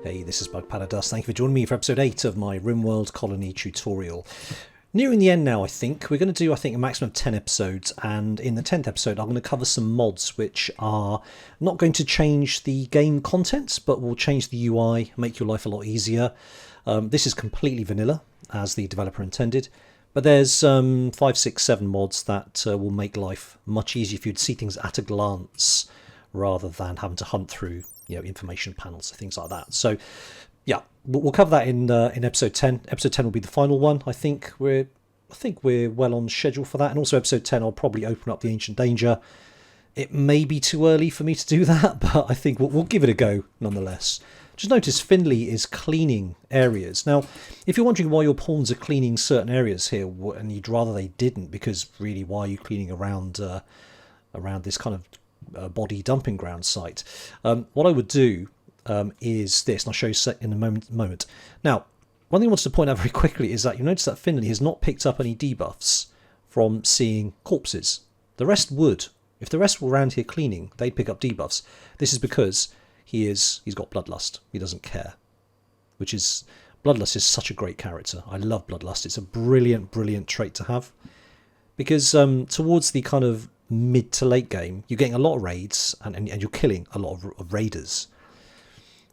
Hey, this is Bug Paradust. Thank you for joining me for episode 8 of my Rimworld colony tutorial. Nearing the end now, I think. We're going to do, a maximum of 10 episodes, and in the 10th episode I'm going to cover some mods which are not going to change the game content, but will change the UI, make your life a lot easier. This is completely vanilla, as the developer intended, but there's 5, 6, 7 mods that will make life much easier if you'd see things at a glance, rather than having to hunt through information panels and things like that. So yeah, we'll cover that in episode 10. Episode 10 will be the final one. I think we're well on schedule for that. And also episode 10, I'll probably open up the Ancient Danger. It may be too early for me to do that, but I think we'll give it a go nonetheless. Just notice Finley is cleaning areas. Now, if you're wondering why your pawns are cleaning certain areas here, and you'd rather they didn't, because really, why are you cleaning around this kind of body dumping ground site? What I would do is this, and I'll show you in a moment. Now, one thing I wanted to point out very quickly is that you notice that Finley has not picked up any debuffs from seeing corpses. The rest would. If the rest were around here cleaning, they'd pick up debuffs. This is because he's got Bloodlust. He doesn't care. Bloodlust is such a great character. I love Bloodlust. It's a brilliant, brilliant trait to have. Because towards the kind of mid to late game, you're getting a lot of raids and you're killing a lot of raiders.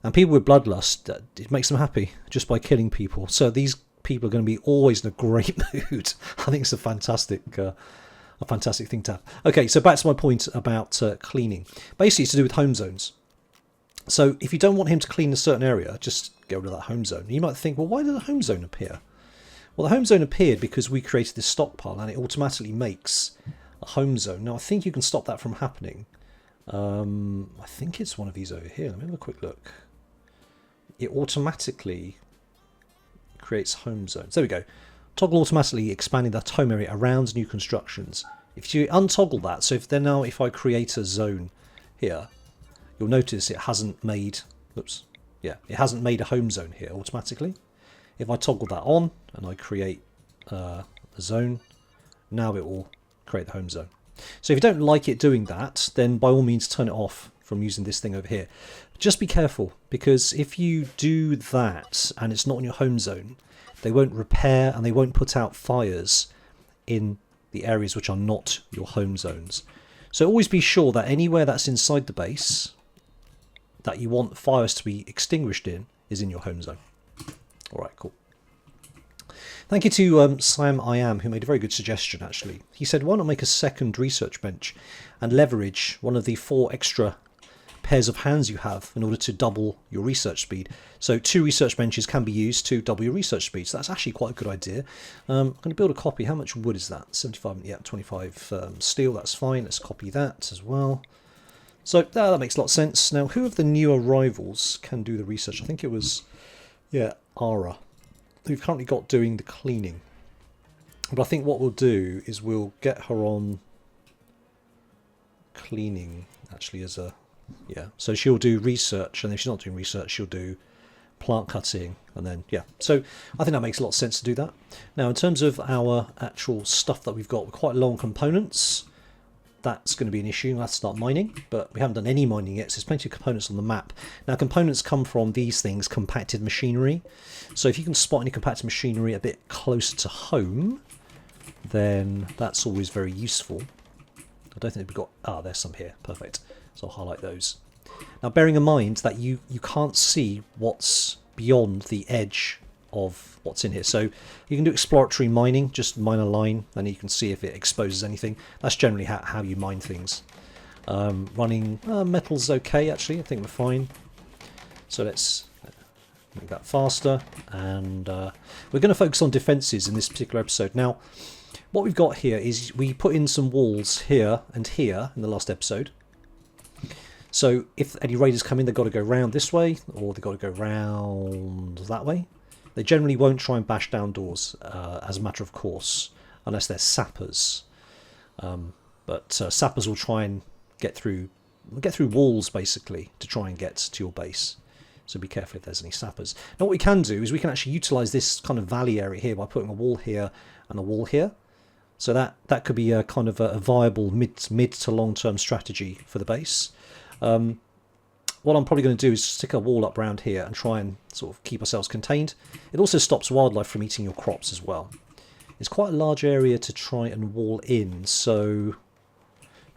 And people with Bloodlust, it makes them happy just by killing people. So these people are going to be always in a great mood. I think it's a fantastic thing to have. Okay, so back to my point about cleaning. Basically, it's to do with home zones. So if you don't want him to clean a certain area, just get rid of that home zone. You might think, well, why did the home zone appear? Well, the home zone appeared because we created this stockpile, and it automatically makes a home zone. Now, I think you can stop that from happening. I think it's one of these over here. Let me have a quick look. It automatically creates home zones. There we go. Toggle automatically expanding that home area around new constructions. If you untoggle that, so if I create a zone here, you'll notice it hasn't made, it hasn't made a home zone here automatically. If I toggle that on and I create a zone, now it will create the home zone. So if you don't like it doing that, then by all means turn it off from using this thing over here. Just be careful, because if you do that and it's not in your home zone, they won't repair and they won't put out fires in the areas which are not your home zones. So always be sure that anywhere that's inside the base that you want fires to be extinguished in is in your home zone. Alright, cool. Thank you to Sam I Am, who made a very good suggestion actually. He said, why not make a second research bench and leverage one of the 4 extra pairs of hands you have in order to double your research speed. So 2 research benches can be used to double your research speed. So that's actually quite a good idea. I'm going to build a copy. How much wood is that? 75, yeah, 25 steel. That's fine. Let's copy that as well. So that makes a lot of sense. Now, who of the new arrivals can do the research? I think it was, Ara, who've currently got doing the cleaning. But I think what we'll do is we'll get her on cleaning actually as a, so she'll do research, and if she's not doing research, she'll do plant cutting, and then, so I think that makes a lot of sense to do that. Now, in terms of our actual stuff that we've got, quite long components, that's going to be an issue. We'll have to start mining, but we haven't done any mining yet, so there's plenty of components on the map. Now, components come from these things, compacted machinery. So if you can spot any compacted machinery a bit closer to home, then that's always very useful. I don't think we've got, there's some here, perfect. So I'll highlight those. Now, bearing in mind that you can't see what's beyond the edge of what's in here. So you can do exploratory mining, just mine a line, and you can see if it exposes anything. That's generally how you mine things. Running metal's okay, actually. I think we're fine. So let's make that faster. And we're going to focus on defences in this particular episode. Now, what we've got here is we put in some walls here and here in the last episode. So if any raiders come in, they've got to go round this way, or they've got to go round that way. They generally won't try and bash down doors as a matter of course, unless they're sappers. But sappers will try and get through walls basically to try and get to your base. So be careful if there's any sappers. Now what we can do is we can actually utilise this kind of valley area here by putting a wall here and a wall here. So that could be a kind of a viable mid to long term strategy for the base. what I'm probably going to do is stick a wall up around here and try and sort of keep ourselves contained. It also stops wildlife from eating your crops as well. It's quite a large area to try and wall in, so...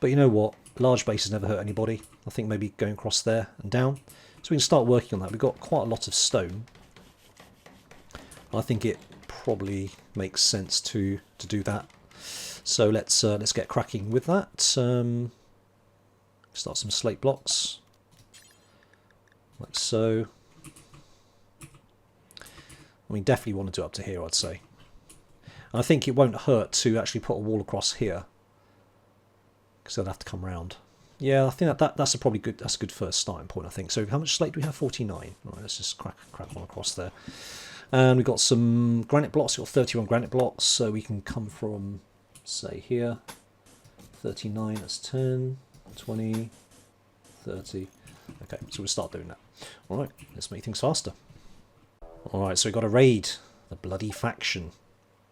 But you know what? Large bases never hurt anybody. I think maybe going across there and down. So we can start working on that. We've got quite a lot of stone. I think it probably makes sense to do that. So let's get cracking with that. Start some slate blocks, like so. We definitely want to do up to here, I'd say. And I think it won't hurt to actually put a wall across here, because they'll have to come round. Yeah, I think that's a probably good. That's a good first starting point, I think. So how much slate do we have? 49. Right, let's just crack one across there. And we've got some granite blocks. We've got 31 granite blocks, so we can come from, say, here. 39, that's 10, 20, 30. Okay, so we'll start doing that. All right, let's make things faster. All right, so we've got a raid. The bloody faction.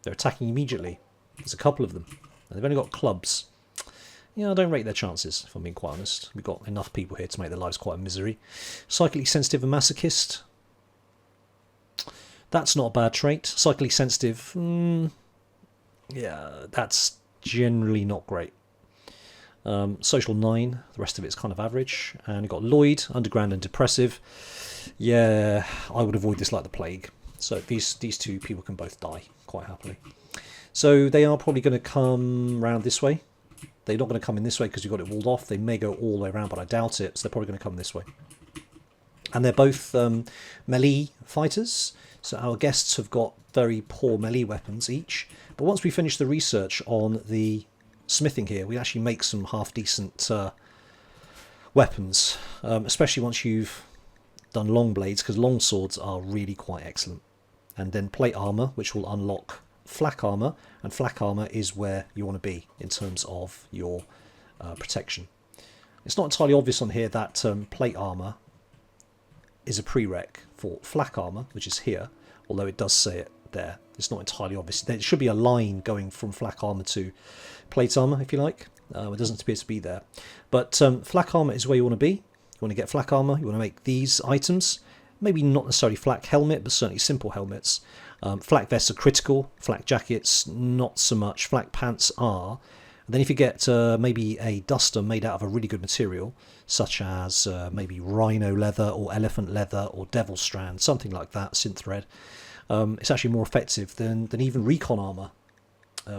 They're attacking immediately. There's a couple of them. And they've only got clubs. Yeah, I don't rate their chances, if I'm being quite honest. We've got enough people here to make their lives quite a misery. Psychically sensitive and masochist. That's not a bad trait. Psychically sensitive, yeah, that's generally not great. Social 9, the rest of it's kind of average. And you've got Lloyd, underground and depressive. Yeah, I would avoid this like the plague. So these two people can both die quite happily. So they are probably going to come round this way. They're not going to come in this way because you've got it walled off. They may go all the way around, but I doubt it. So they're probably going to come this way. And they're both melee fighters. So our guests have got very poor melee weapons each. But once we finish the research on the smithing here, we actually make some half-decent weapons. Especially once you've done long blades, because long swords are really quite excellent. And then plate armour, which will unlock flak armour. And flak armour is where you want to be in terms of your protection. It's not entirely obvious on here that plate armour is a prereq for flak armour, which is here, although it does say it there. It's not entirely obvious. There should be a line going from flak armour to plate armour, if you like. It doesn't appear to be there. But flak armour is where you want to be. You want to get flak armour, you want to make these items. Maybe not necessarily flak helmet, but certainly simple helmets. Flak vests are critical, flak jackets not so much, flak pants are. And then if you get maybe a duster made out of a really good material, such as maybe rhino leather or elephant leather or devil strand, something like that, synth thread, it's actually more effective than even recon armour,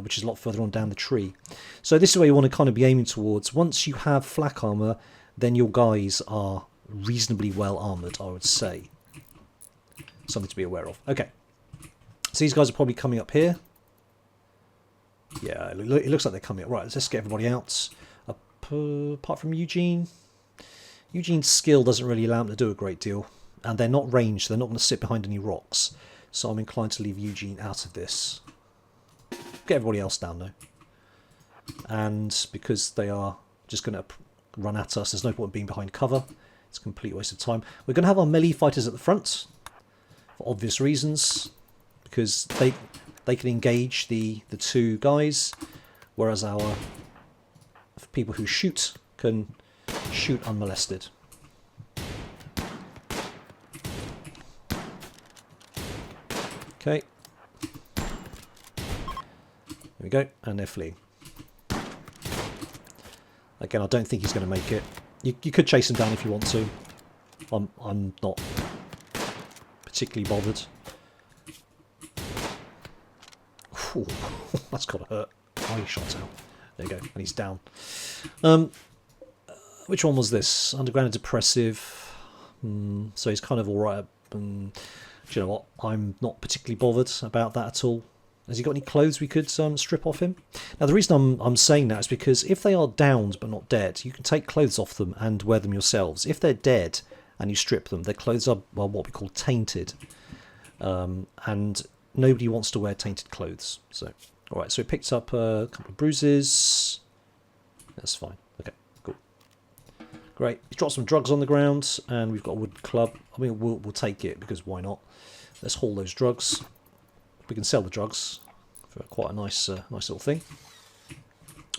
which is a lot further on down the tree. So this is where you want to kind of be aiming towards. Once you have flak armour, then your guys are reasonably well armoured, I would say. Something to be aware of. Okay, so these guys are probably coming up here. Yeah, it looks like they're coming up. Right, let's get everybody out. Apart from Eugene. Eugene's skill doesn't really allow him to do a great deal. And they're not ranged, they're not going to sit behind any rocks. So I'm inclined to leave Eugene out of this. Get everybody else down though. And because they are just going to run at us, there's no point in being behind cover. It's a complete waste of time. We're going to have our melee fighters at the front. For obvious reasons. Because they can engage the two guys, whereas our people who shoot can shoot unmolested. Okay. There we go, and they're fleeing. Again, I don't think he's going to make it. You could chase him down if you want to. I'm not particularly bothered. Ooh, that's got to hurt. Oh, he shot out. There you go, and he's down. Which one was this? Underground and depressive. So he's kind of alright. Do you know what? I'm not particularly bothered about that at all. Has he got any clothes we could strip off him? Now, the reason I'm saying that is because if they are downed but not dead, you can take clothes off them and wear them yourselves. If they're dead and you strip them, their clothes are, well, what we call tainted. And nobody wants to wear tainted clothes. So, all right, so it picked up a couple of bruises. That's fine. Okay, cool. Great. He's dropped some drugs on the ground, and we've got a wood club. I mean, we'll take it, because why not? Let's haul those drugs. We can sell the drugs for quite a nice little thing.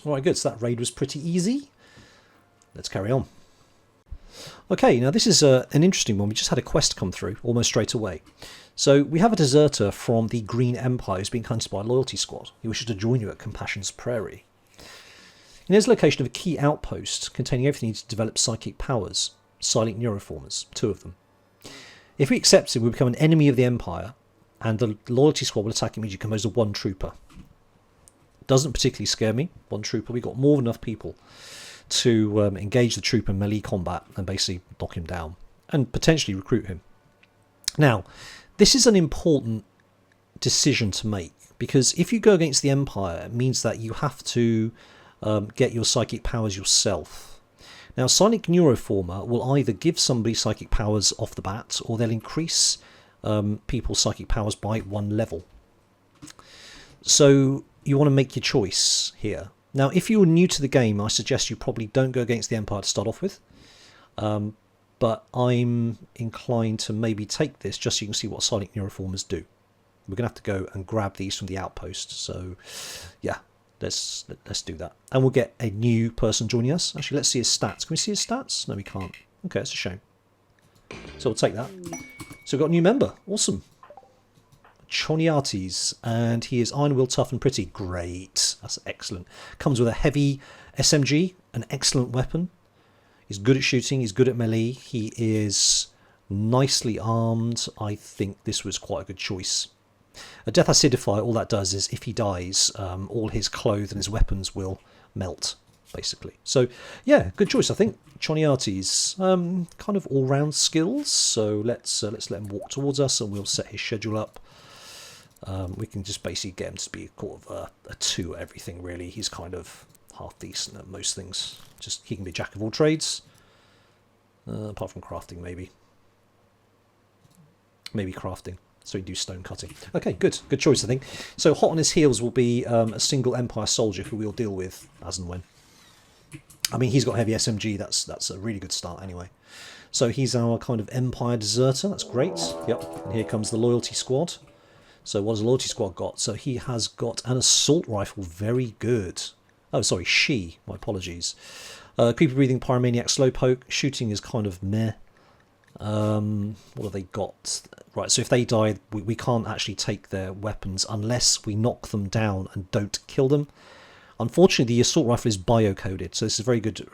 All right, good. So that raid was pretty easy. Let's carry on. Okay, now this is an interesting one. We just had a quest come through almost straight away. So we have a deserter from the Green Empire who's being hunted by a loyalty squad. He wishes to join you at Compassion's Prairie. And here's the location of a key outpost containing everything you need to develop psychic powers. Silent neuroformers, 2 of them. If we accept him, we become an enemy of the Empire, and the loyalty squad will attack immediately composed of 1 trooper. Doesn't particularly scare me, 1 trooper. We've got more than enough people to engage the trooper in melee combat and basically knock him down and potentially recruit him. Now, this is an important decision to make, because if you go against the Empire, it means that you have to get your psychic powers yourself. Now, Sonic Neuroformer will either give somebody psychic powers off the bat, or they'll increase people's psychic powers by 1 level. So you want to make your choice here. Now, if you're new to the game, I suggest you probably don't go against the Empire to start off with. But I'm inclined to maybe take this just so you can see what Sonic Neuroformers do. We're going to have to go and grab these from the outpost. So, yeah, let's do that. And we'll get a new person joining us. Actually, let's see his stats. Can we see his stats? No, we can't. Okay, that's a shame. So we'll take that. So we've got a new member. Awesome. Choniates, and he is iron will, tough and pretty. Great, that's excellent. Comes with a heavy SMG, an excellent weapon. He's good at shooting, he's good at melee, he is nicely armed. I think this was quite a good choice. A Death Acidify, all that does is if he dies, all his clothes and his weapons will melt, basically. So yeah, good choice I think. Choniates, kind of all-round skills, so let's let him walk towards us and we'll set his schedule up. We can just basically get him to be sort of a 2 at everything, really. He's kind of half decent at most things. Just he can be a jack of all trades, apart from crafting, maybe. Maybe crafting, so he can do stone cutting. Okay, good choice, I think. So hot on his heels will be a single Empire soldier who we'll deal with as and when. I mean, he's got heavy SMG. That's a really good start anyway. So he's our kind of Empire deserter. That's great. Yep. And here comes the loyalty squad. So what has the loyalty squad got? So he has got an assault rifle. Very good. Oh, sorry, she. My apologies. Creepy breathing pyromaniac slowpoke. Shooting is kind of meh. What have they got? Right, so if they die, we can't actually take their weapons unless we knock them down and don't kill them. Unfortunately, the assault rifle is biocoded, so this is a very good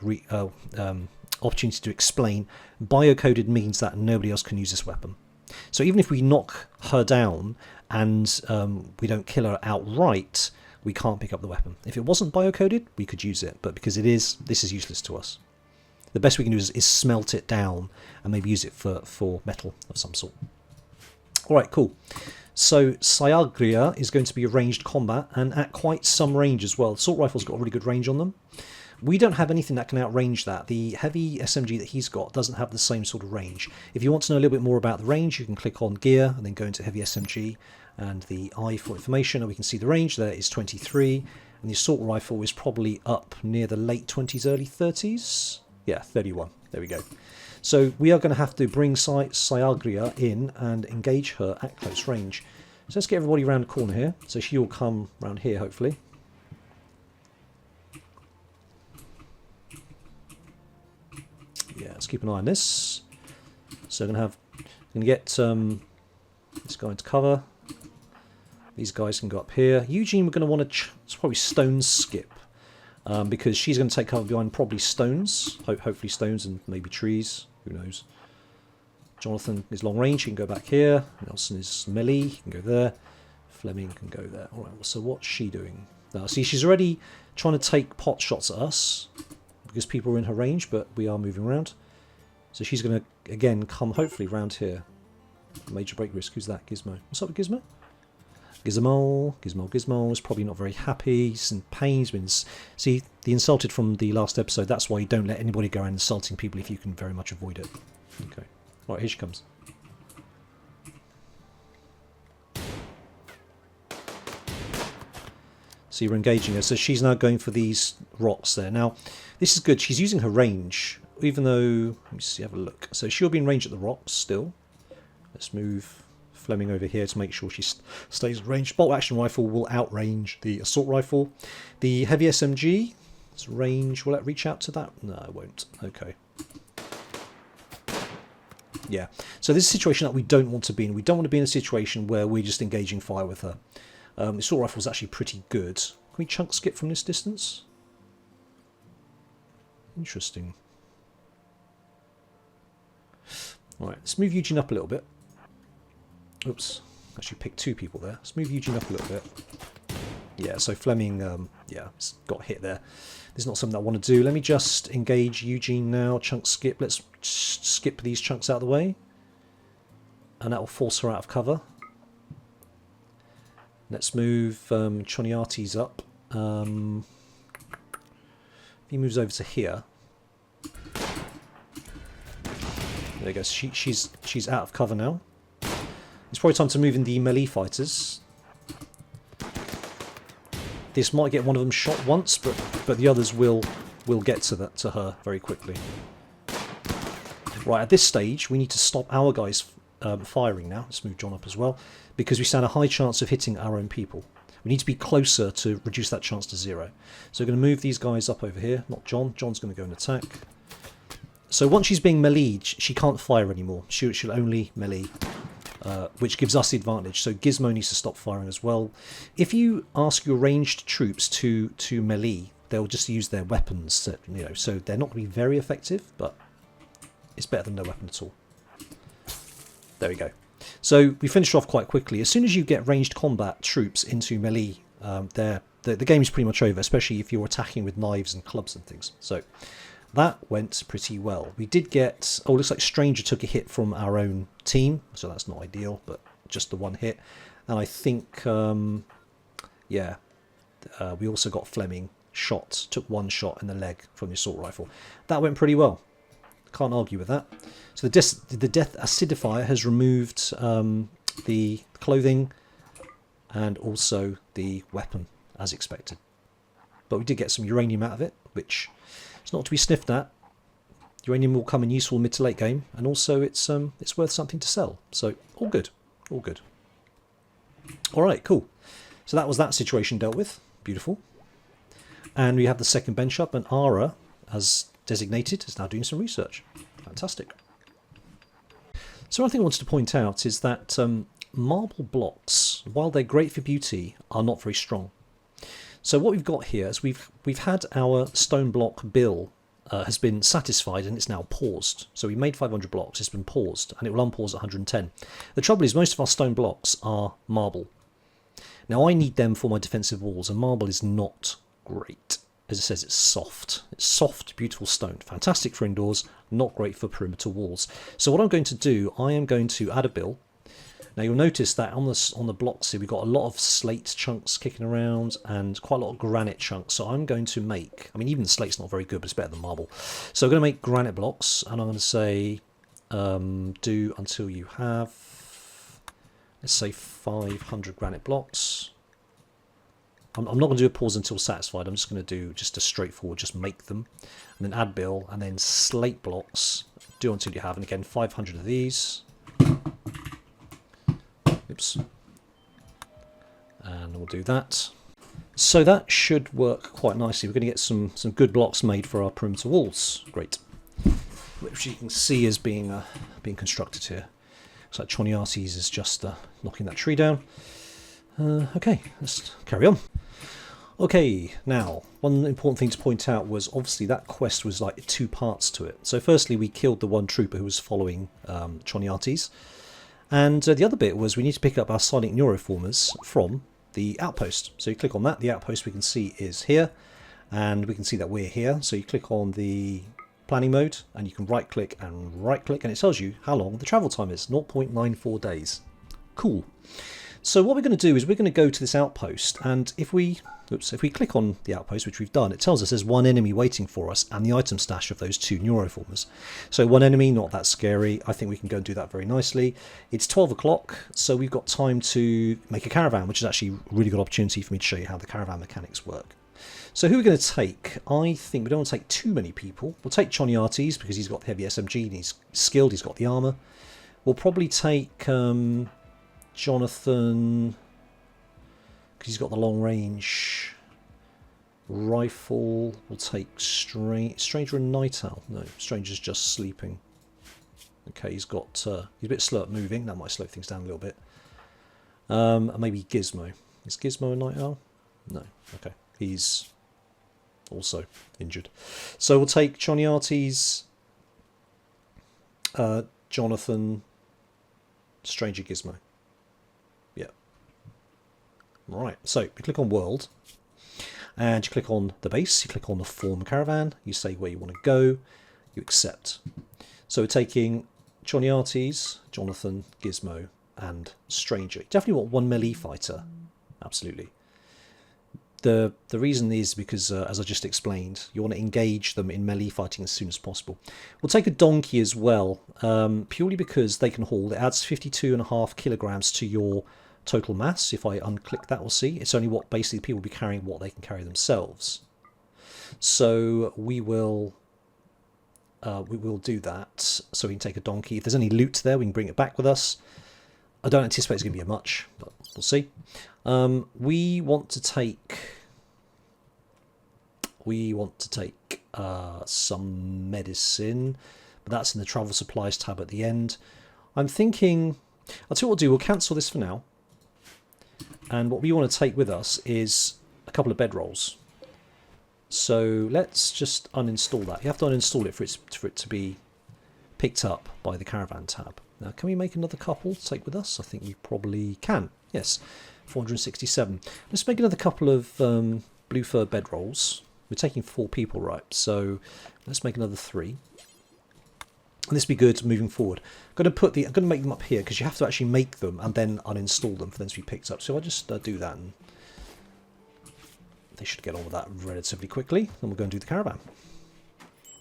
opportunity to explain. Biocoded means that nobody else can use this weapon. So even if we knock her down and we don't kill her outright, we can't pick up the weapon. If it wasn't biocoded, we could use it, but because it is, this is useless to us. The best we can do is smelt it down and maybe use it for metal of some sort. Alright, cool. So Syagria is going to be a ranged combat and at quite some range as well. Assault rifle's got a really good range on them. We don't have anything that can outrange that. The heavy SMG that he's got doesn't have the same sort of range. If you want to know a little bit more about the range, you can click on gear and then go into heavy SMG and the eye for information, and we can see the range there is 23, and the assault rifle is probably up near the late 20s, early 30s. Yeah, 31. There we go. So we are going to have to bring Syagria in and engage her at close range. So let's get everybody around the corner here. So she will come around here, hopefully. Yeah, let's keep an eye on this. So I'm going to get this guy into cover. These guys can go up here. Eugene, we're going to want to it's probably stone skip. Because she's going to take cover behind probably stones. Hopefully stones and maybe trees. Who knows? Jonathan is long range. He can go back here. Nelson is melee. He can go there. Fleming can go there. Alright, so what's she doing? Now, see, she's already trying to take pot shots at us. Because people are in her range, but we are moving around. So she's going to, again, come hopefully round here. Major break risk. Who's that? Gizmo. What's up with Gizmo? Gizmo is probably not very happy. He's in pain. He's been... See, the insulted from the last episode, that's why you don't let anybody go around insulting people if you can very much avoid it. Okay. Right, here she comes. See, we're engaging her. So she's now going for these rocks there. Now, this is good. She's using her range, even though... Let me see, have a look. So she'll be in range at the rocks still. Let's move Fleming over here to make sure she stays ranged. Bolt action rifle will outrange the assault rifle. The heavy SMG, its range, will it reach out to that? No, it won't. Okay. Yeah. So this is a situation that we don't want to be in. We don't want to be in a situation where we're just engaging fire with her. The assault rifle is actually pretty good. Can we chunk skip from this distance? Interesting. Alright, let's move Eugene up a little bit. Oops. Actually picked two people there. Let's move Eugene up a little bit. Yeah, so Fleming, yeah, got hit there. This is not something I want to do. Let me just engage Eugene now. Chunk skip. Let's skip these chunks out of the way. And that will force her out of cover. Let's move Choniates up. If he moves over to here. There he goes. She's out of cover now. It's probably time to move in the melee fighters. This might get one of them shot once, but the others will get to her very quickly. Right, at this stage, we need to stop our guys firing now. Let's move John up as well, because we stand a high chance of hitting our own people. We need to be closer to reduce that chance to 0. So we're going to move these guys up over here, not John. John's going to go and attack. So once she's being meleeed, she can't fire anymore. She'll only melee. Which gives us the advantage. So Gizmo needs to stop firing as well. If you ask your ranged troops to melee, they'll just use their weapons. So they're not going to be very effective, but it's better than no weapon at all. There we go. So we finished off quite quickly. As soon as you get ranged combat troops into melee, the game is pretty much over, especially if you're attacking with knives and clubs and things. So that went pretty well. We did get... Oh, looks like Stranger took a hit from our own team, so that's not ideal, but just the one hit. And I think, yeah, we also got Fleming shot, took one shot in the leg from the assault rifle. That went pretty well. Can't argue with that. So the death acidifier has removed the clothing and also the weapon, as expected. But we did get some uranium out of it, which... It's not to be sniffed at. Uranium will come in useful mid to late game, and also it's worth something to sell. So all good, all good. All right, cool. So that was that situation dealt with. Beautiful. And we have the second bench up, and Ara, as designated, is now doing some research. Fantastic. So one thing I wanted to point out is that marble blocks, while they're great for beauty, are not very strong. So what we've got here is we've had our stone block bill has been satisfied and it's now paused. So we made 500 blocks, it's been paused, and it will unpause at 110. The trouble is most of our stone blocks are marble. Now I need them for my defensive walls, and marble is not great. As it says, it's soft. It's soft, beautiful stone. Fantastic for indoors, not great for perimeter walls. So what I'm going to do, I am going to add a bill. Now you'll notice that on the blocks here we've got a lot of slate chunks kicking around and quite a lot of granite chunks. So I'm going to make, I mean even the slate's not very good, but it's better than marble. So I'm going to make granite blocks, and I'm going to say do until you have, let's say 500 granite blocks. I'm not going to do a pause until satisfied. I'm just going to do just a straightforward, just make them, and then add bill, and then slate blocks, do until you have, and again 500 of these. Oops. And we'll do that. So that should work quite nicely. We're going to get some good blocks made for our perimeter walls. Great. Which you can see is being constructed here. Looks like Choniates is just knocking that tree down. Okay, let's carry on. Okay, now, one important thing to point out was obviously that quest was like 2 parts to it. So firstly, we killed the one trooper who was following Choniates. And the other bit was we need to pick up our silent neuroformers from the outpost. So you click on that, the outpost we can see is here, and we can see that we're here. So you click on the planning mode, and you can right click, and it tells you how long the travel time is, 0.94 days. Cool. So what we're going to do is we're going to go to this outpost, and if we click on the outpost, which we've done, it tells us there's one enemy waiting for us and the item stash of those 2 neuroformers. So one enemy, not that scary. I think we can go and do that very nicely. It's 12 o'clock, so we've got time to make a caravan, which is actually a really good opportunity for me to show you how the caravan mechanics work. So who are we going to take? I think we don't want to take too many people. We'll take Choniates because he's got the heavy SMG and he's skilled, he's got the armour. We'll probably take Jonathan, because he's got the long range rifle. We'll take Stranger and Night Owl. No, Stranger's just sleeping. Okay, he's a bit slow at moving. That might slow things down a little bit. And maybe Gizmo. Is Gizmo a night owl? No. Okay. He's also injured. So we'll take Choniates, Jonathan, Stranger Gizmo. Yeah. Right. So you click on World. And you click on the base. You click on the Form Caravan. You say where you want to go. You accept. So we're taking Choniates, Jonathan, Gizmo, and Stranger. You definitely want one melee fighter. Absolutely. The reason is because, as I just explained, you want to engage them in melee fighting as soon as possible. We'll take a donkey as well, purely because they can haul. It adds 52.5 kilograms to your total mass. If I unclick that, we'll see. It's only what basically people will be carrying what they can carry themselves. So we will do that. So we can take a donkey. If there's any loot there, we can bring it back with us. I don't anticipate it's going to be much, but we'll see. We want to take some medicine, but that's in the travel supplies tab at the end. I'm thinking, I'll tell you what we'll do. We'll cancel this for now. And what we want to take with us is a couple of bedrolls. So let's just uninstall that. You have to uninstall it for it to be picked up by the Caravan tab. Now, can we make another couple to take with us? I think you probably can. Yes, 467. Let's make another couple of blue fur bedrolls. We're taking 4 people, right? So let's make another 3. And this will be good moving forward. I'm going to make them up here because you have to actually make them and then uninstall them for them to be picked up. So I'll just do that, and they should get on with that relatively quickly. Then we'll go and do the caravan.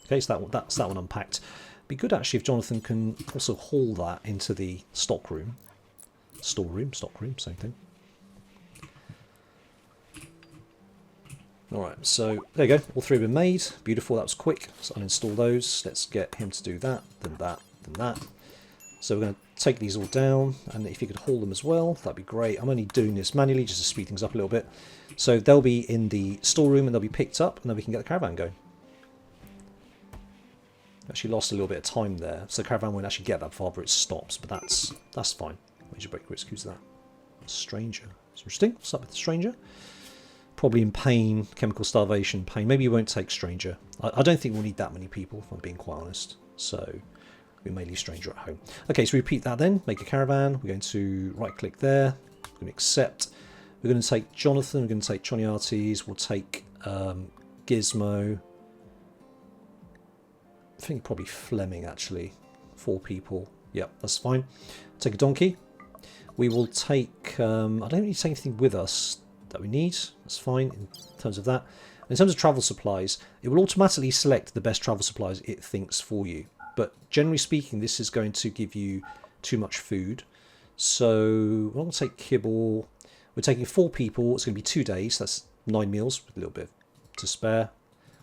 Okay, so that's that one unpacked. Be good actually if Jonathan can also haul that into the stockroom. Storeroom, same thing. Alright, so there you go. All 3 have been made. Beautiful, that was quick. Let's uninstall those. Let's get him to do that, then that, then that. So we're going to take these all down, and if you could haul them as well, that'd be great. I'm only doing this manually just to speed things up a little bit. So they'll be in the storeroom and they'll be picked up, and then we can get the caravan going. Actually lost a little bit of time there, so the caravan won't actually get that far before it stops, but that's fine. Major break risk, who's that? Stranger. It's interesting. What's up with the stranger? Probably in pain, chemical starvation, pain. Maybe you won't take Stranger. I don't think we'll need that many people, if I'm being quite honest. So we may leave Stranger at home. Okay, so repeat that then. Make a caravan. We're going to right-click there. We're going to accept. We're going to take Jonathan. We're going to take Choniates. We'll take Gizmo. I think probably Fleming, actually. 4 people. Yep, that's fine. Take a donkey. We will take... I don't need to take anything with us that we need. That's fine in terms of that. In terms of travel supplies, it will automatically select the best travel supplies it thinks for you. But generally speaking, this is going to give you too much food. So we're not going to take kibble. We're taking 4 people. It's going to be 2 days. That's 9 meals with a little bit to spare.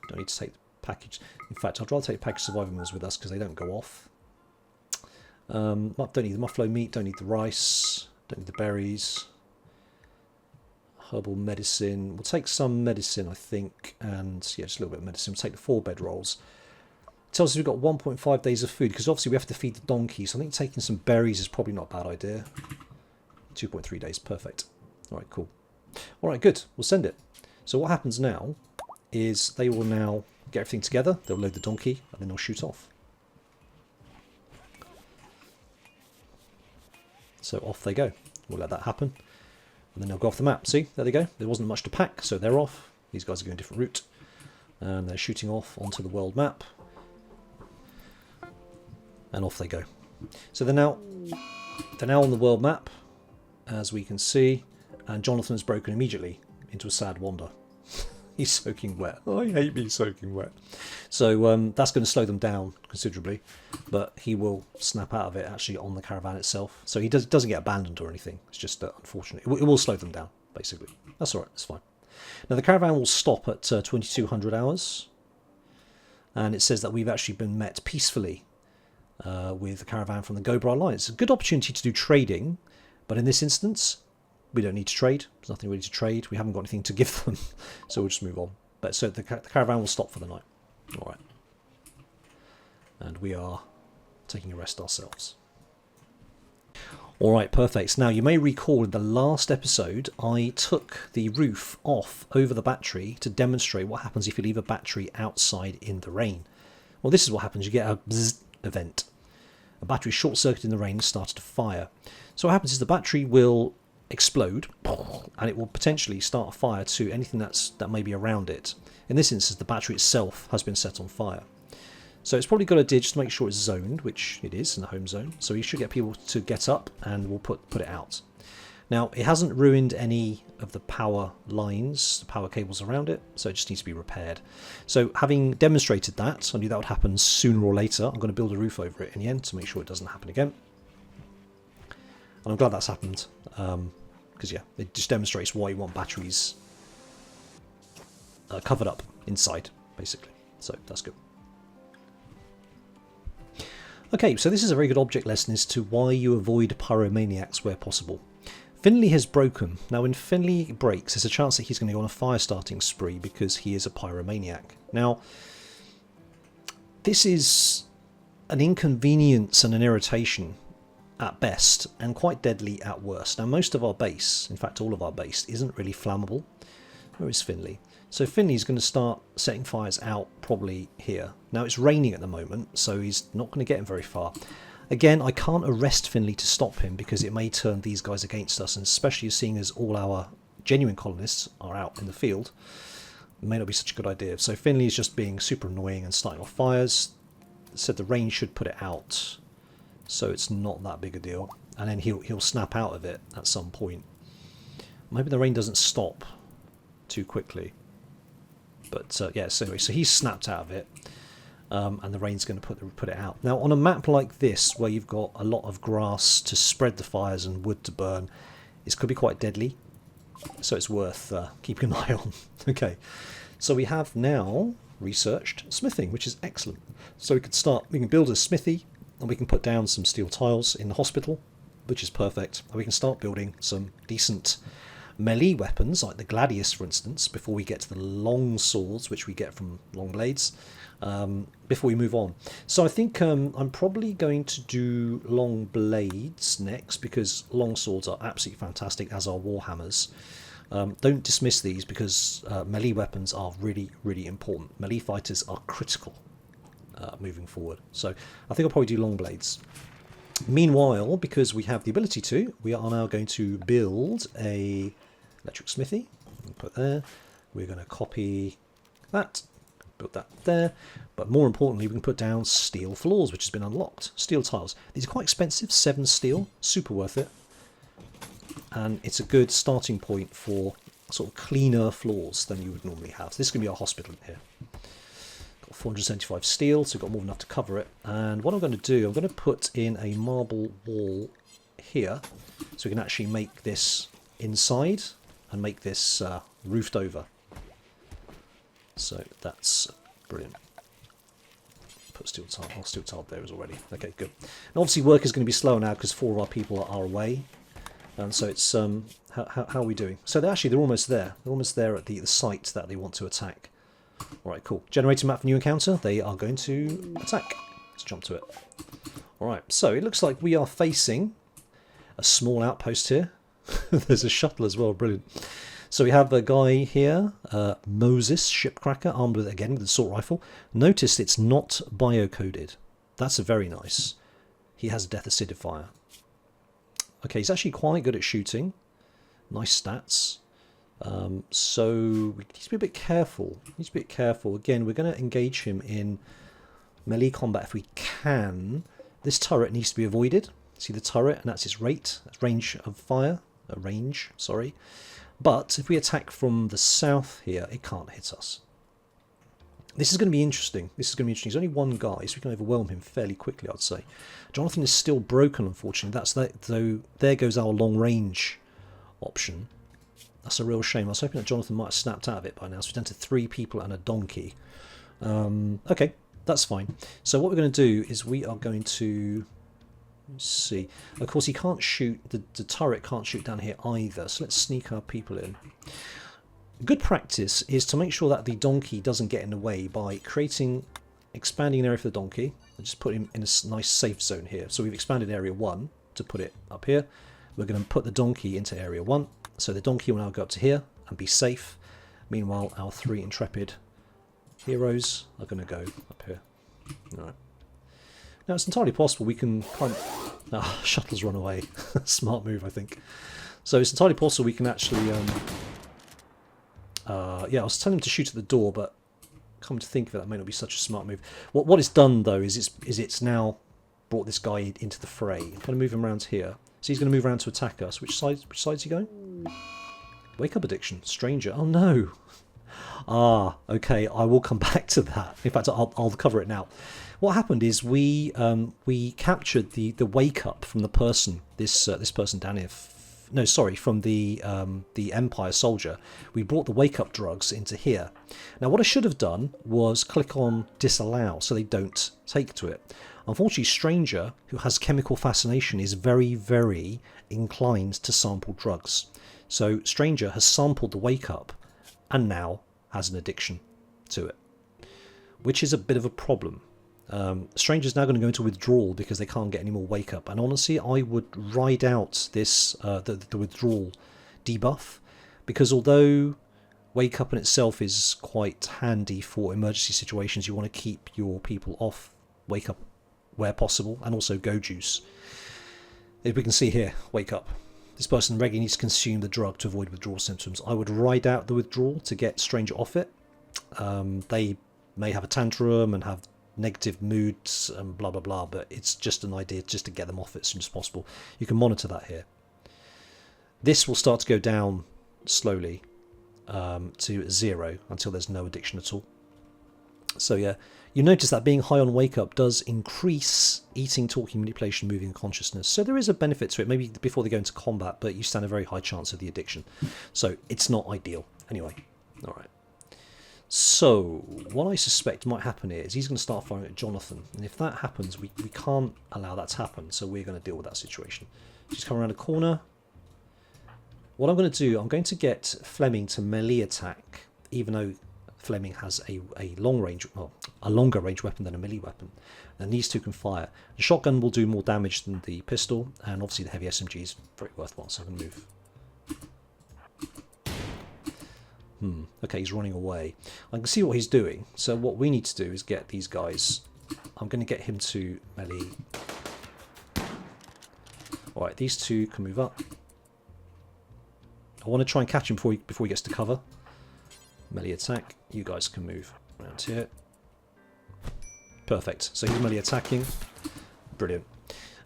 Don't need to take the package. In fact, I'd rather take packaged survival meals with us because they don't go off. Don't need the muffalo meat. Don't need the rice. Don't need the berries. Herbal medicine. We'll take some medicine, I think, and yeah, just a little bit of medicine. We'll take the 4 bedrolls. It tells us we've got 1.5 days of food because obviously we have to feed the donkey. So I think taking some berries is probably not a bad idea. 2.3 days, perfect. All right, cool. All right, good. We'll send it. So what happens now is they will now get everything together. They'll load the donkey and then they'll shoot off. So off they go. We'll let that happen. And then they'll go off the map. See, there they go. There wasn't much to pack, so they're off. These guys are going a different route. And they're shooting off onto the world map. And off they go. So they're now on the world map, as we can see. And Jonathan's broken immediately into a sad wander. He's soaking wet. Oh, I hate being soaking wet. So that's going to slow them down considerably. But he will snap out of it actually on the caravan itself. So he doesn't get abandoned or anything. It's just unfortunate. It will slow them down, basically. That's all right. That's fine. Now the caravan will stop at 2200 hours. And it says that we've actually been met peacefully with the caravan from the Gobra Alliance. It's a good opportunity to do trading. But in this instance, we don't need to trade. There's nothing really to trade. We haven't got anything to give them. So we'll just move on. But so the caravan will stop for the night. All right. And we are taking a rest ourselves. Alright, perfect. Now you may recall in the last episode I took the roof off over the battery to demonstrate what happens if you leave a battery outside in the rain. Well, this is what happens. You get a bzzz event. A battery short-circuited in the rain and started to fire. So what happens is the battery will explode and it will potentially start a fire to anything that may be around it. In this instance, the battery itself has been set on fire. So it's probably got a dig just to make sure it's zoned, which it is in the home zone. So you should get people to get up and we'll put it out. Now, it hasn't ruined any of the power lines, the power cables around it, so it just needs to be repaired. So having demonstrated that, I knew that would happen sooner or later. I'm going to build a roof over it in the end to make sure it doesn't happen again. And I'm glad that's happened, because yeah, it just demonstrates why you want batteries covered up inside, basically. So that's good. Okay, so this is a very good object lesson as to why you avoid pyromaniacs where possible. Finley has broken. Now when Finley breaks, there's a chance that he's going to go on a fire starting spree because he is a pyromaniac. Now, this is an inconvenience and an irritation at best, and quite deadly at worst. Now most of our base, in fact all of our base, isn't really flammable. Where is Finley? So Finley's going to start setting fires out probably here. Now it's raining at the moment, so he's not going to get him very far. Again, I can't arrest Finley to stop him because it may turn these guys against us, and especially seeing as all our genuine colonists are out in the field, it may not be such a good idea. So Finley is just being super annoying and starting off fires. Said the rain should put it out, so it's not that big a deal. And then he'll snap out of it at some point. Maybe the rain doesn't stop too quickly. But yeah, so anyway, so he's snapped out of it, and the rain's going to put it out. Now, on a map like this, where you've got a lot of grass to spread the fires and wood to burn, this could be quite deadly. So it's worth keeping an eye on. Okay, so we have now researched smithing, which is excellent. So we can build a smithy, and we can put down some steel tiles in the hospital, which is perfect. And we can start building some decent melee weapons, like the gladius, for instance, before we get to the long swords, which we get from long blades, before we move on. So I think I'm probably going to do long blades next, because long swords are absolutely fantastic, as are warhammers. Don't dismiss these, because melee weapons are really, really important. Melee fighters are critical moving forward. So I think I'll probably do long blades. Meanwhile, because we have the ability to, we are now going to build a electric smithy. Put there. We're going to copy that, build that there. But more importantly, we can put down steel floors, which has been unlocked. Steel tiles. These are quite expensive, 7 steel, super worth it. And it's a good starting point for sort of cleaner floors than you would normally have. So this is going to be our hospital here. Got 475 steel, so we've got more than enough to cover it. And what I'm going to do, I'm going to put in a marble wall here, so we can actually make this inside and make this roofed over. So that's brilliant. Put steel tile. Oh, steel tile there is already. Okay, good. And obviously work is going to be slower now because 4 of our people are away. And so it's how are we doing? So they're almost there. They're almost there at the site that they want to attack. All right, cool. Generating map for new encounter. They are going to attack. Let's jump to it. All right. So it looks like we are facing a small outpost here. There's a shuttle as well. Brilliant. So we have a guy here, Moses Shipcracker, armed with an assault rifle. Notice it's not biocoded. That's very nice. He has death acidifier. Okay, he's actually quite good at shooting. Nice stats. So we need to be a bit careful. Again, we're going to engage him in melee combat if we can. This turret needs to be avoided. See the turret, and that's its rate. That's range of fire. Range, sorry. But if we attack from the south here, it can't hit us. This is going to be interesting. There's only one guy, so we can overwhelm him fairly quickly, I'd say. Jonathan is still broken, unfortunately. Though there goes our long range option. That's a real shame. I was hoping that Jonathan might have snapped out of it by now. So we're down to 3 people and a donkey. Okay, that's fine. So what we're going to do is we are going to... Let's see. Of course, he can't shoot. The turret can't shoot down here either. So let's sneak our people in. Good practice is to make sure that the donkey doesn't get in the way by creating expanding an area for the donkey. And just put him in a nice safe zone here. So we've expanded area 1 to put it up here. We're going to put the donkey into area 1. So the donkey will now go up to here and be safe. Meanwhile, our 3 intrepid heroes are going to go up here. Alright. Now it's entirely possible we can kind of... Ah, shuttles run away. Smart move, I think. So it's entirely possible we can actually... yeah, I was telling him to shoot at the door, but come to think of it, that may not be such a smart move. What it's done, though, is it's now brought this guy into the fray. I'm going to move him around here. So he's going to move around to attack us. Which side's he going? Wake up addiction. Stranger. Oh, no. Ah, okay, I will come back to that. In fact, I'll cover it now. What happened is we captured the wake up from the person, this person down here. No, sorry, from the Empire soldier. We brought the wake up drugs into here. Now, what I should have done was click on disallow so they don't take to it. Unfortunately, Stranger, who has chemical fascination, is very, very inclined to sample drugs. So Stranger has sampled the wake up and now has an addiction to it, which is a bit of a problem. Stranger's now going to go into withdrawal because they can't get any more wake up, and honestly I would ride out this the withdrawal debuff, because although wake up in itself is quite handy for emergency situations, you want to keep your people off wake up where possible, and also go juice. As we can see here, wake up. This person regularly needs to consume the drug to avoid withdrawal symptoms. I would ride out the withdrawal to get Stranger off it. They may have a tantrum and have negative moods and blah blah blah, but it's just an idea just to get them off it as soon as possible. You can monitor that here. This will start to go down slowly to 0 until there's no addiction at all. So yeah, you notice that being high on wake up does increase eating, talking, manipulation, moving, and consciousness. So there is a benefit to it, maybe before they go into combat, but you stand a very high chance of the addiction. So it's not ideal. Anyway, all right. So what I suspect might happen here is he's going to start firing at Jonathan, and if that happens, we can't allow that to happen. So we're going to deal with that situation. She's coming around a corner. What I'm going to do, I'm going to get Fleming to melee attack, even though Fleming has a long range, well, a longer range weapon than a melee weapon, and these two can fire. The shotgun will do more damage than the pistol, and obviously the heavy SMG is very worthwhile. So I'm going to move. Okay, he's running away. I can see what he's doing. So what we need to do is get these guys. I'm going to get him to melee. All right, these two can move up. I want to try and catch him before he gets to cover. Melee attack. You guys can move around here. Perfect. So he's melee attacking. Brilliant.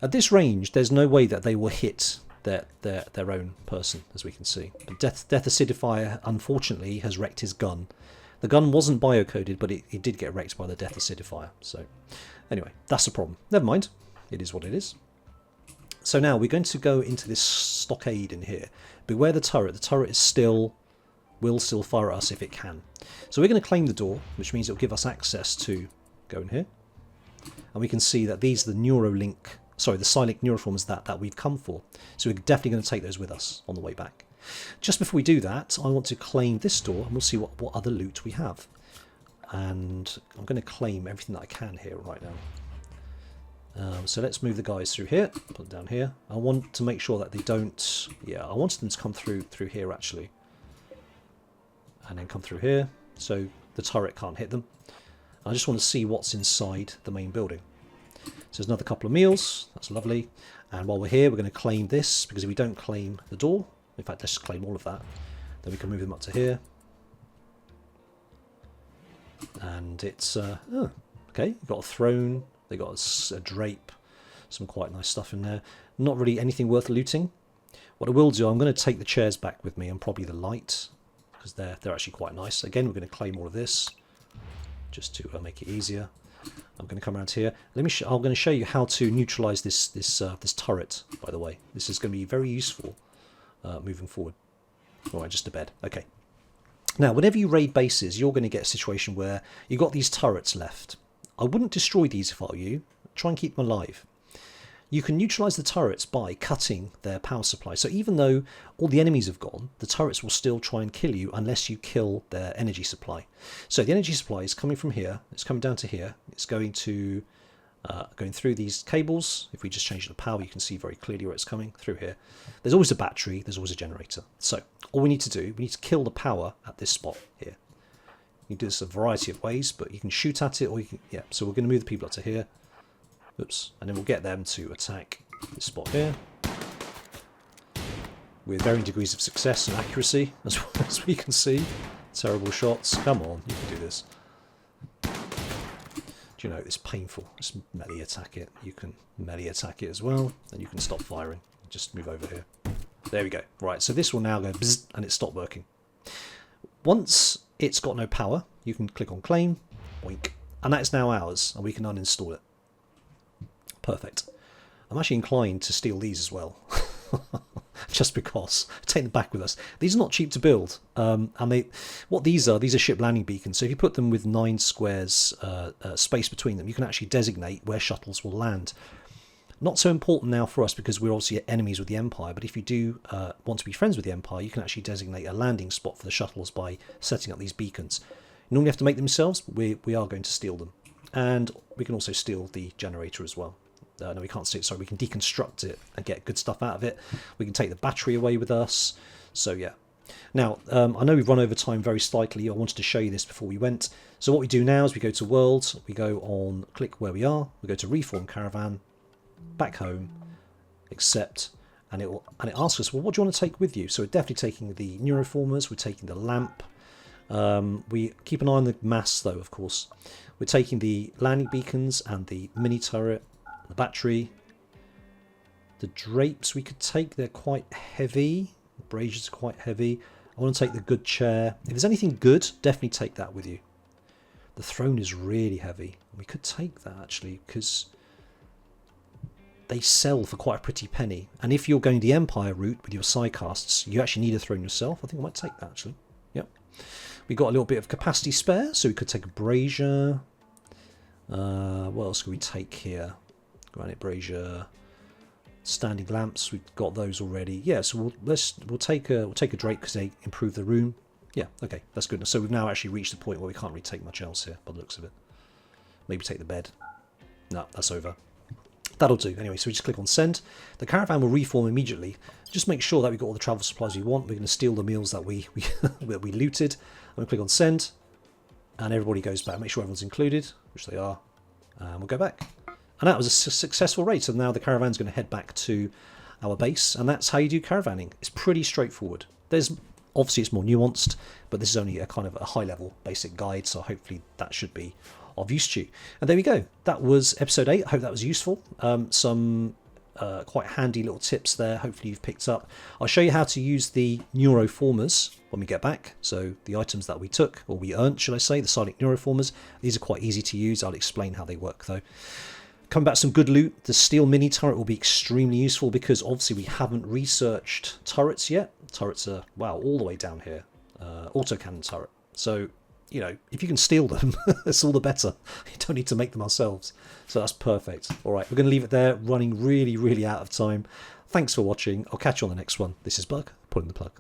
At this range, there's no way that they will hit their own person, as we can see. But Death Acidifier, unfortunately, has wrecked his gun. The gun wasn't biocoded, but it did get wrecked by the Death Acidifier. So, anyway, that's a problem. Never mind. It is what it is. So now we're going to go into this stockade in here. Beware the turret. The turret is will still fire at us if it can. So we're going to claim the door, which means it will give us access to go in here. And we can see that these are the Neuralink, sorry, the Psylink neuroforms that we've come for. So we're definitely going to take those with us on the way back. Just before we do that, I want to claim this door, and we'll see what other loot we have. And I'm going to claim everything that I can here right now. So let's move the guys through here, put them down here. I want to make sure that they don't... Yeah, I wanted them to come through here, actually. And then come through here, so the turret can't hit them. I just want to see what's inside the main building. So there's another couple of meals, that's lovely. And while we're here, we're going to claim this, because if we don't claim the door, in fact, let's just claim all of that, then we can move them up to here. And it's, oh, okay, you've got a throne, they got a drape, some quite nice stuff in there. Not really anything worth looting. What I will do, I'm going to take the chairs back with me, and probably the light, because they're actually quite nice. Again, we're going to claim all of this, just to make it easier. I'm going to come around here. I'm going to show you how to neutralize this turret. By the way, this is going to be very useful moving forward. All right, just a bed. Okay. Now, whenever you raid bases, you're going to get a situation where you've got these turrets left. I wouldn't destroy these if I were you. Try and keep them alive. you can neutralise the turrets by cutting their power supply. So even though all the enemies have gone, the turrets will still try and kill you unless you kill their energy supply. So the energy supply is coming from here, it's coming down to here, it's going to going through these cables. If we just change the power, you can see very clearly where it's coming through here. There's always a battery, there's always a generator. So all we need to do, we need to kill the power at this spot here. You can do this a variety of ways, but you can shoot at it, or you can, yeah. So we're going to move the people up to here. Oops, and then we'll get them to attack this spot here with varying degrees of success and accuracy, as we can see. Terrible shots. Come on, you can do this. Do you know, it's painful. Just melee attack it. You can melee attack it as well, and you can stop firing. Just move over here. There we go. Right, so this will now go bzzz, and it stopped working. Once it's got no power, you can click on claim, oink, and that is now ours, and we can uninstall it. Perfect. I'm actually inclined to steal these as well, just because. Take them back with us. These are not cheap to build, and what these are ship landing beacons. So if you put them with 9 squares space between them, you can actually designate where shuttles will land. Not so important now for us because we're obviously enemies with the Empire, but if you do want to be friends with the Empire, you can actually designate a landing spot for the shuttles by setting up these beacons. You normally have to make them yourselves, but we are going to steal them. And we can also steal the generator as well. No, we can't steal it, sorry, we can deconstruct it and get good stuff out of it. We can take the battery away with us. So yeah. Now, I know we've run over time very slightly. I wanted to show you this before we went. So what we do now is we go to World, we go on, click where we are, we go to Reform Caravan, back home, accept, and it asks us, well, what do you want to take with you? So we're definitely taking the neuroformers, we're taking the lamp. We keep an eye on the mass though, of course. We're taking the landing beacons and the mini turret, the battery. The drapes we could take, they're quite heavy. The braziers are quite heavy. I want to take the good chair. If there's anything good, definitely take that with you. The throne is really heavy. We could take that actually, because they sell for quite a pretty penny. And if you're going the Empire route with your sidecasts, you actually need a throne yourself. I think I might take that actually. Yep. We got a little bit of capacity spare, so we could take a brazier. What else could we take here? Granite brazier, standing lamps. We've got those already. Yeah, so we'll take a drape because they improve the room. Yeah, okay, that's good. So we've now actually reached the point where we can't really take much else here by the looks of it. Maybe take the bed. No, that's over. That'll do. Anyway, so we just click on send. The caravan will reform immediately. Just make sure that we've got all the travel supplies we want. We're going to steal the meals that we that we looted. I'm going to click on send, and everybody goes back. Make sure everyone's included, which they are, and we'll go back. And that was a successful raid. So now the caravan's going to head back to our base, and that's how you do caravanning. It's pretty straightforward. Obviously it's more nuanced, but this is only a kind of a high-level basic guide, so hopefully that should be of use to you. And there we go. That was episode 8. I hope that was useful. Some quite handy little tips there. Hopefully you've picked up. I'll show you how to use the neuroformers when we get back. So the items that we took, or we earned, should I say, the silent neuroformers. These are quite easy to use. I'll explain how they work though. Coming back some good loot. The steel mini turret will be extremely useful because obviously we haven't researched turrets yet. Turrets are, wow, all the way down here. Autocannon turret. So, you know, if you can steal them, it's all the better. You don't need to make them ourselves. So that's perfect. All right, we're going to leave it there. Running really, really out of time. Thanks for watching. I'll catch you on the next one. This is Bug, pulling the plug.